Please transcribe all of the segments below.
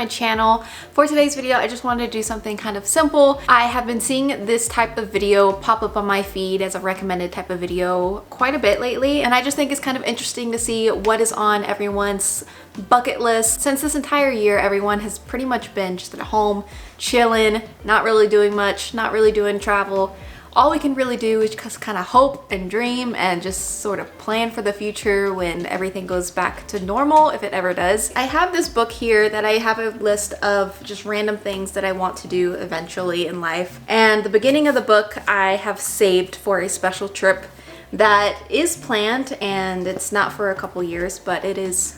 my channel. For today's video, I just wanted to do something kind of simple. I have been seeing this type of video pop up on my feed as a recommended type of video quite a bit lately, and I just think it's kind of interesting to see what is on everyone's bucket list. Since this entire year, everyone has pretty much been just at home, chilling, not really doing much, not really doing travel. All we can really do is just kind of hope and dream and just sort of plan for the future when everything goes back to normal, if it ever does. I have this book here that I have a list of just random things that I want to do eventually in life. And the beginning of the book I have saved for a special trip that is planned, and it's not for a couple years, but it is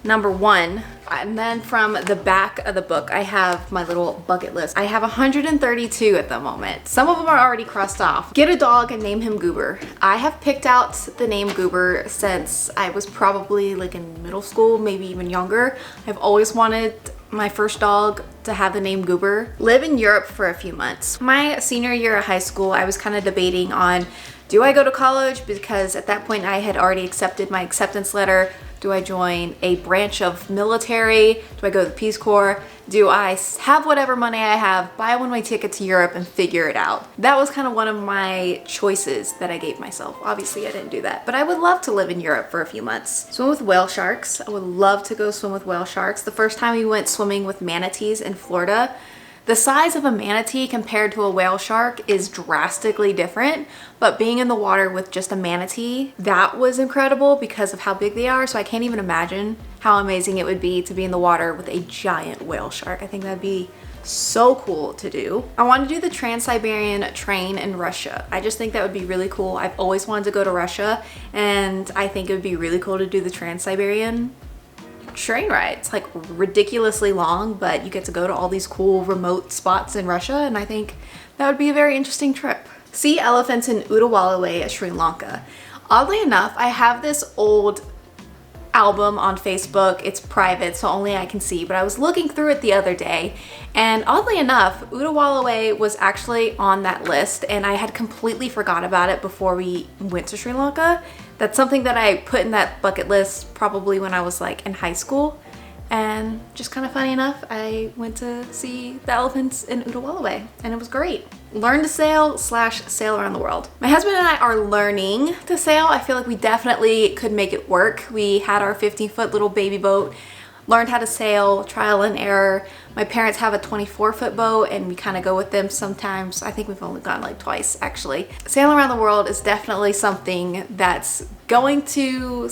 number one. And then from the back of the book, I have my little bucket list. I have 132 at the moment. Some of them are already crossed off. Get a dog and name him Goober. I have picked out the name Goober since I was probably like in middle school, maybe even younger. I've always wanted my first dog to have the name Goober. Live in Europe for a few months. My senior year of high school, I was kind of debating on, do I go to college? Because at that point I had already accepted my acceptance letter. Do I join a branch of military? Do I go to the Peace Corps? Do I have whatever money I have, buy a one-way ticket to Europe and figure it out? That was kind of one of my choices that I gave myself. Obviously I didn't do that, but I would love to live in Europe for a few months. Swim with whale sharks. I would love to go swim with whale sharks. The first time we went swimming with manatees in Florida, the size of a manatee compared to a whale shark is drastically different, but being in the water with just a manatee, that was incredible because of how big they are. So I can't even imagine how amazing it would be to be in the water with a giant whale shark. I think that'd be so cool to do. I want to do the Trans-Siberian train in Russia. I just think that would be really cool. I've always wanted to go to Russia, and I think it would be really cool to do the Trans-Siberian train ride. It's like ridiculously long, but you get to go to all these cool remote spots in Russia, and I think that would be a very interesting trip. See elephants in Uttawalaway, Sri Lanka. Oddly enough, I have this old album on Facebook. It's private, so only I can see, but I was looking through it the other day, and oddly enough, Uttawalaway was actually on that list, and I had completely forgot about it before we went to Sri Lanka. That's something that I put in that bucket list probably when I was like in high school, and just kind of funny enough, I went to see the elephants in Uttawalaway, and it was great. Learn to sail / sail around the world. My husband and I are learning to sail. I feel like we definitely could make it work. We had our 15-foot little baby boat, learned how to sail, trial and error. My parents have a 24-foot boat, and we kind of go with them sometimes. I think we've only gone like twice actually. Sailing around the world is definitely something that's going to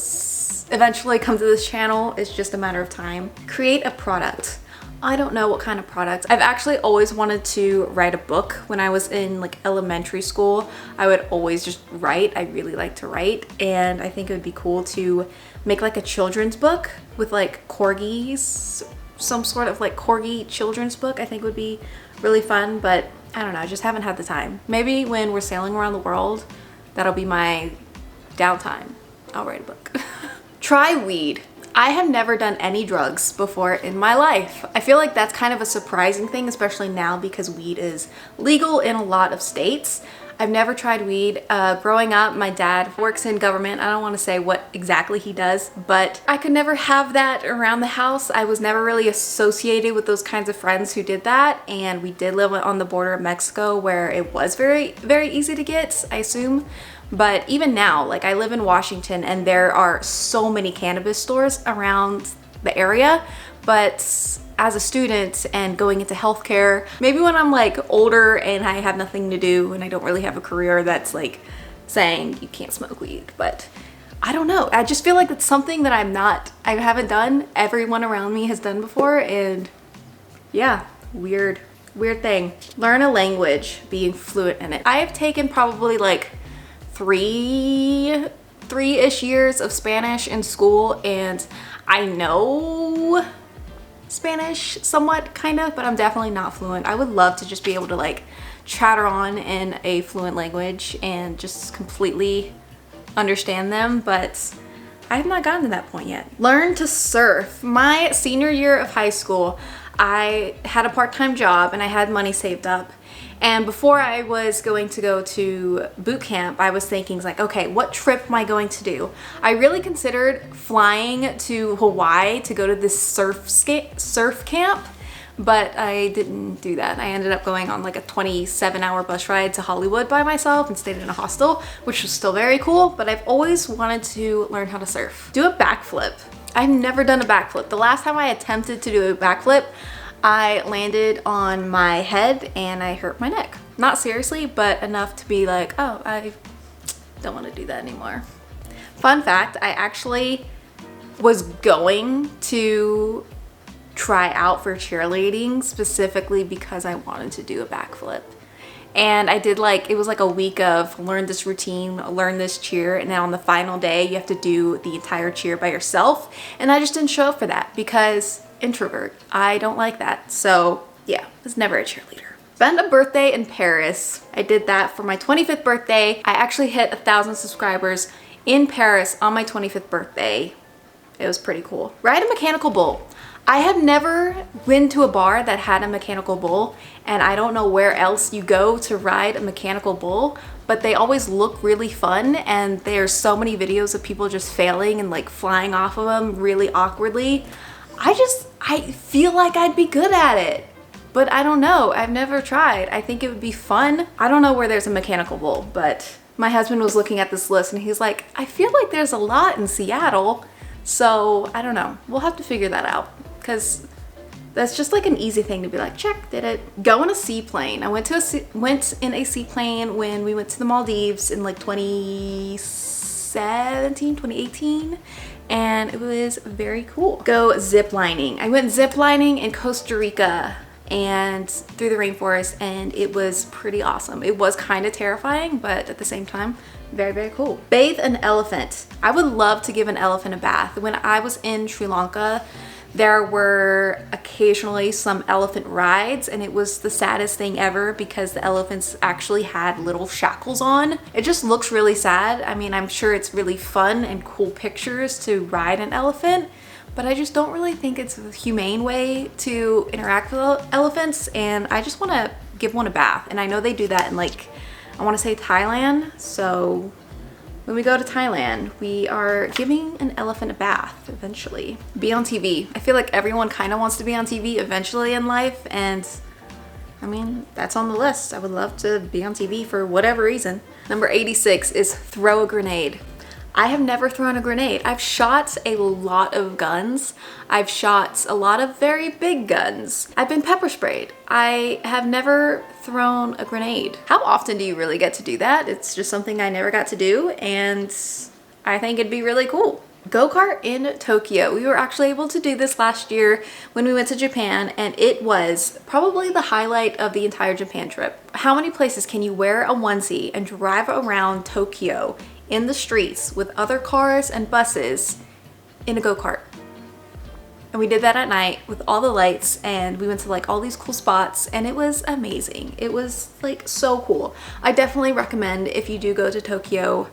eventually come to this channel. It's just a matter of time. Create a product. I don't know what kind of product. I've actually always wanted to write a book. When I was in like elementary school, I would always just write. I really like to write, and I think it would be cool to make like a children's book with like corgis, some sort of like corgi children's book. I think would be really fun, but I don't know, I just haven't had the time. Maybe when we're sailing around the world, that'll be my downtime. I'll write a book. Try weed. I have never done any drugs before in my life. I feel like that's kind of a surprising thing, especially now because weed is legal in a lot of states. I've never tried weed. Growing up, my dad works in government. I don't want to say what exactly he does, but I could never have that around the house. I was never really associated with those kinds of friends who did that, and we did live on the border of Mexico where it was very, very easy to get, I assume. But even now, like I live in Washington, and there are so many cannabis stores around the area, but as a student and going into healthcare, maybe when I'm like older and I have nothing to do and I don't really have a career that's like saying you can't smoke weed, but I don't know. I just feel like it's something that I haven't done. Everyone around me has done before, and yeah, weird thing. Learn a language, being fluent in it. I have taken probably like three-ish years of Spanish in school, and I know Spanish somewhat, kind of, but I'm definitely not fluent. I would love to just be able to like chatter on in a fluent language and just completely understand them, but I have not gotten to that point yet. Learn to surf. My senior year of high school, I had a part-time job and I had money saved up, And before I was going to go to boot camp, I was thinking like, okay, what trip am I going to do? I really considered flying to Hawaii to go to this surf camp, but I didn't do that. I ended up going on like a 27-hour bus ride to Hollywood by myself and stayed in a hostel, which was still very cool, but I've always wanted to learn how to surf. Do a backflip. I've never done a backflip. The last time I attempted to do a backflip, I landed on my head and I hurt my neck. Not seriously, but enough to be like, oh, I don't want to do that anymore. Fun fact, I actually was going to try out for cheerleading specifically because I wanted to do a backflip. And I did like, it was like a week of learn this routine, learn this cheer, and then on the final day you have to do the entire cheer by yourself. And I just didn't show up for that because introvert. I don't like that. So yeah, I was never a cheerleader. Spend a birthday in Paris. I did that for my 25th birthday. I actually hit 1,000 subscribers in Paris on my 25th birthday. It was pretty cool. Ride a mechanical bull. I have never been to a bar that had a mechanical bull, and I don't know where else you go to ride a mechanical bull, but they always look really fun, and there's so many videos of people just failing and like flying off of them really awkwardly. I feel like I'd be good at it, but I don't know. I've never tried. I think it would be fun. I don't know where there's a mechanical bull, but my husband was looking at this list and he's like, I feel like there's a lot in Seattle. So I don't know. We'll have to figure that out because that's just like an easy thing to be like, check, did it. Go in a seaplane. I went in a seaplane when we went to the Maldives in like 2018. And it was very cool. Go zip lining. I went zip lining in Costa Rica and through the rainforest, and it was pretty awesome. It was kind of terrifying, but at the same time, very, very cool. Bathe an elephant. I would love to give an elephant a bath. When I was in Sri Lanka, there were occasionally some elephant rides, and it was the saddest thing ever because the elephants actually had little shackles on. It just looks really sad. I mean, I'm sure it's really fun and cool pictures to ride an elephant, but I just don't really think it's a humane way to interact with elephants, and I just want to give one a bath. And I know they do that in like, I want to say Thailand, so when we go to Thailand, we are giving an elephant a bath eventually. Be on TV. I feel like everyone kind of wants to be on TV eventually in life, and I mean, that's on the list. I would love to be on TV for whatever reason. Number 86 is throw a grenade. I have never thrown a grenade. I've shot a lot of guns. I've shot a lot of very big guns. I've been pepper sprayed. I have never thrown a grenade. How often do you really get to do that? It's just something I never got to do, and I think it'd be really cool. Go-kart in Tokyo. We were actually able to do this last year when we went to Japan, and it was probably the highlight of the entire Japan trip. How many places can you wear a onesie and drive around Tokyo in the streets with other cars and buses in a go-kart? And we did that at night with all the lights, and we went to like all these cool spots, and it was amazing. It was like so cool. I definitely recommend, if you do go to Tokyo,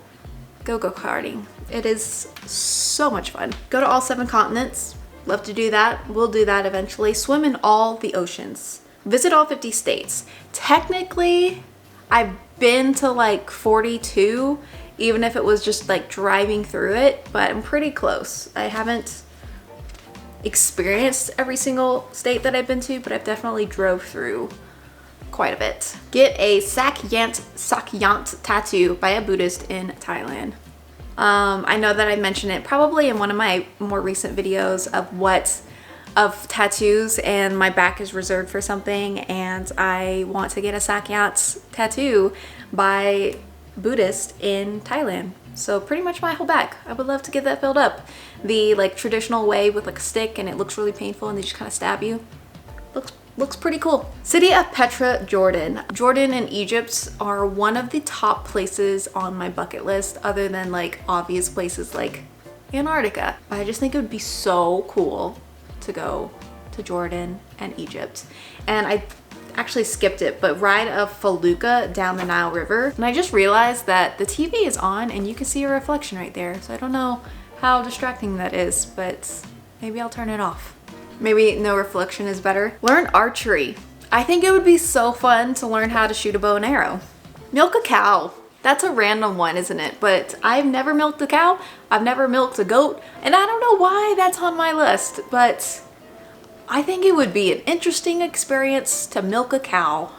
go-karting. It is so much fun. Go to all 7 continents. Love to do that. We'll do that eventually. Swim in all the oceans. Visit all 50 states. Technically, I've been to like 42, even if it was just like driving through it, but I'm pretty close. I haven't experienced every single state that I've been to, but I've definitely drove through quite a bit. Get a sakyant tattoo by a Buddhist in Thailand. I know that I mentioned it probably in one of my more recent videos of tattoos, and my back is reserved for something, and I want to get a sakyant tattoo by Buddhist in Thailand. So pretty much my whole back. I would love to get that filled up. The like traditional way with like a stick, and it looks really painful, and they just kind of stab you. Looks pretty cool. City of Petra, Jordan. Jordan and Egypt are one of the top places on my bucket list, other than like obvious places like Antarctica. But I just think it would be so cool to go to Jordan and Egypt. And I actually skipped it, but ride a felucca down the Nile River. And I just realized that the TV is on and you can see a reflection right there. So I don't know how distracting that is, but maybe I'll turn it off. Maybe no reflection is better. Learn archery. I think it would be so fun to learn how to shoot a bow and arrow. Milk a cow. That's a random one, isn't it? But I've never milked a cow. I've never milked a goat. And I don't know why that's on my list, but I think it would be an interesting experience to milk a cow.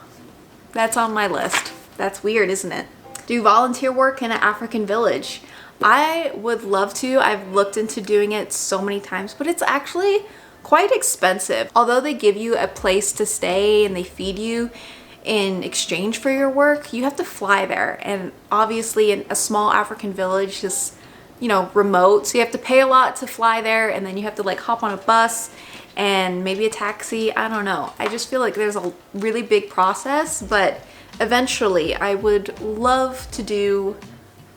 That's on my list. That's weird, isn't it? Do volunteer work in an African village. I would love to. I've looked into doing it so many times, but it's actually quite expensive. Although they give you a place to stay and they feed you in exchange for your work, you have to fly there. And obviously in a small African village is, you know, remote. So you have to pay a lot to fly there, and then you have to like hop on a bus and maybe a taxi. I don't know. I just feel like there's a really big process, but eventually I would love to do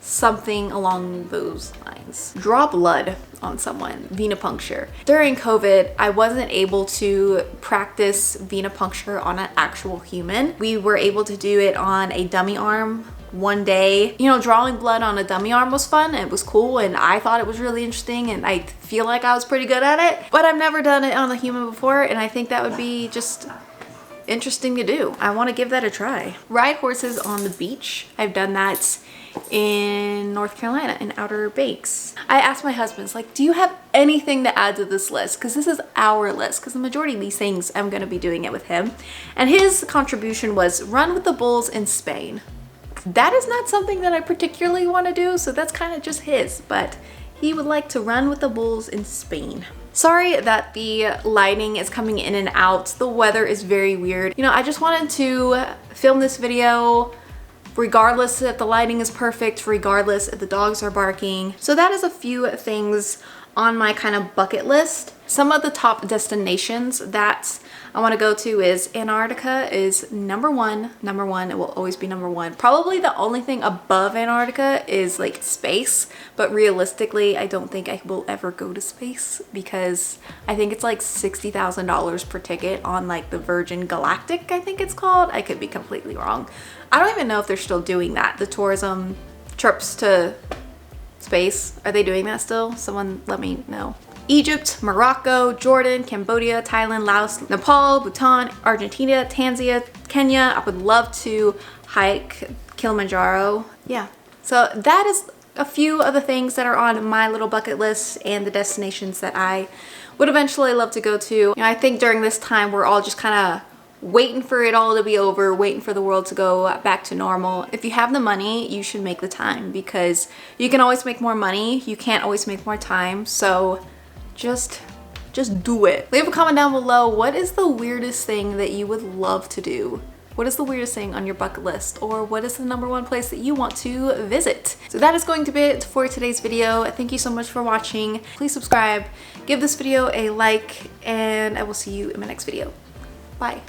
something along those lines. Draw blood on someone, venipuncture. During COVID, I wasn't able to practice venipuncture on an actual human. We were able to do it on a dummy arm one day. You know, drawing blood on a dummy arm was fun, it was cool, and I thought it was really interesting, and I feel like I was pretty good at it, but I've never done it on a human before, and I think that would be just interesting to do. I want to give that a try. Ride horses on the beach. I've done that in North Carolina in Outer Banks. I asked my husband, it's like, do you have anything to add to this list? Because this is our list, because the majority of these things I'm going to be doing it with him. And his contribution was run with the bulls in Spain. That is not something that I particularly want to do, so that's kind of just his, but he would like to run with the bulls in Spain. Sorry that the lighting is coming in and out. The weather is very weird. You know, I just wanted to film this video regardless if the lighting is perfect, regardless if the dogs are barking. So that is a few things on my kind of bucket list. Some of the top destinations that I want to go to is Antarctica is number one. Number one, it will always be number one. Probably the only thing above Antarctica is like space, but realistically, I don't think I will ever go to space because I think it's like $60,000 per ticket on like the Virgin Galactic, I think it's called. I could be completely wrong. I don't even know if they're still doing that. The tourism trips to space, are they doing that still? Someone let me know. Egypt, Morocco, Jordan, Cambodia, Thailand, Laos, Nepal, Bhutan, Argentina, Tanzania, Kenya. I would love to hike Kilimanjaro. Yeah, so that is a few of the things that are on my little bucket list and the destinations that I would eventually love to go to. You know, I think during this time we're all just kind of waiting for it all to be over, waiting for the world to go back to normal. If you have the money, you should make the time, because you can always make more money. You can't always make more time. So just do it. Leave a comment down below. What is the weirdest thing that you would love to do? What is the weirdest thing on your bucket list? Or what is the number one place that you want to visit? So that is going to be it for today's video. Thank you so much for watching. Please subscribe, give this video a like, and I will see you in my next video. Bye.